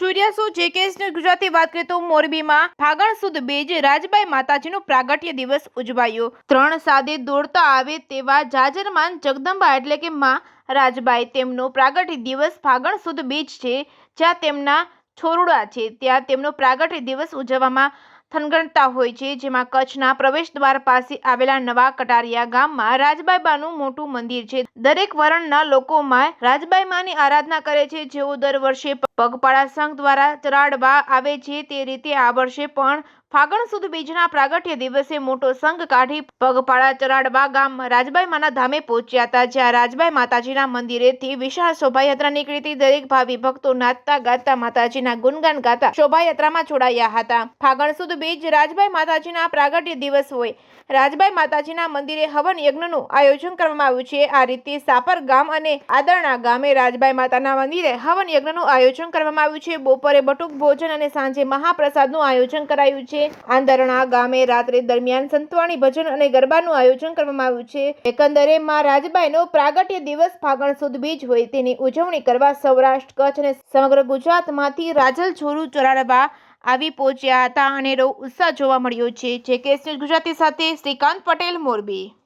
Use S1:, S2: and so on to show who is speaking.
S1: સૂર્યાસો જેકેએસ news Gujarati વાત કરીએ તો મોરબીમાં ફાગણ સુદ બીજ રાજબાઈ માતાજીનો પ્રાગટ્ય દિવસ ઉજવાયો। ત્રણ સાદે દોડતા આવે તેવા જાજરમાન જગદંબા એટલે કે માં રાજબાઈ તેમનો પ્રાગટ્ય દિવસ ફાગણ સુદ બીજ છે, જ્યાં તેમના છોરુડા છે ત્યાં તેમનો પ્રાગટ્ય દિવસ ઉજવવામાં થનગનતા હોય છે, જેમાં કચ્છના પ્રવેશ દ્વાર પાસે આવેલા નવા કટારિયા ગામમાં રાજબાઈ બાનું મોટું મંદિર છે। દરેક વર્ણના લોકોમાં રાજબાઈ માની આરાધના કરે છે, જેઓ દર વર્ષે પગપાળા સંઘ દ્વારા ચરાડવા આવે છે તે રીતે આ વર્ષે પણ ફાગણ સુદ બીજના પ્રાગટ્ય દિવસે મોટો સંઘ કાઢી પગપાળા ચરાડવા ગામ રાજબાઈ માના ધામે પહોંચ્યા હતા, જ્યાં રાજબાઈ માતાજીના મંદિરેથી વિશાળ શોભાયાત્રા નીકળી હતી। દરેક ભાવિ ભક્તો નાચતા ગાતા માતાજીના ગુણગાન ગાતા શોભાયાત્રામાં જોડાયા હતા। ફાગણ સુદ બીજ રાજબાઈ માતાજીના પ્રાગટ્ય દિવસ હોય રાજબાઈ માતાજીના મંદિરે હવન યજ્ઞનું આયોજન કરવામાં આવ્યું છે। આ રીતે સાપર ગામ અને આદરણા ગામે રાજબાઈ માતાના મંદિરે હવન યજ્ઞનું આયોજન કરવામાં આવ્યું છે। બપોરે બટુક ભોજન અને સાંજે મહાપ્રસાદનું આયોજન કરાયું છે। આંદરણા ગામે રાત્રે દરમિયાન સંતવાણી ભજન અને ગરબાનું આયોજન કરવામાં આવ્યું છે। એકંદરે માં રાજબાઈનો પ્રાગટ્ય દિવસ ફાગણ સુદ બીજ હોય તેની ઉજવણી કરવા સૌરાષ્ટ્ર, કચ્છ અને સમગ્ર ગુજરાતમાંથી રાજલ છોરું ચરાડવા આવી પહોંચ્યા હતા અને ઉત્સાહ જોવા મળ્યો છે। જેકેએસ ન્યૂઝ ગુજરાતી સાથે શ્રીકાંત પટેલ, મોરબી।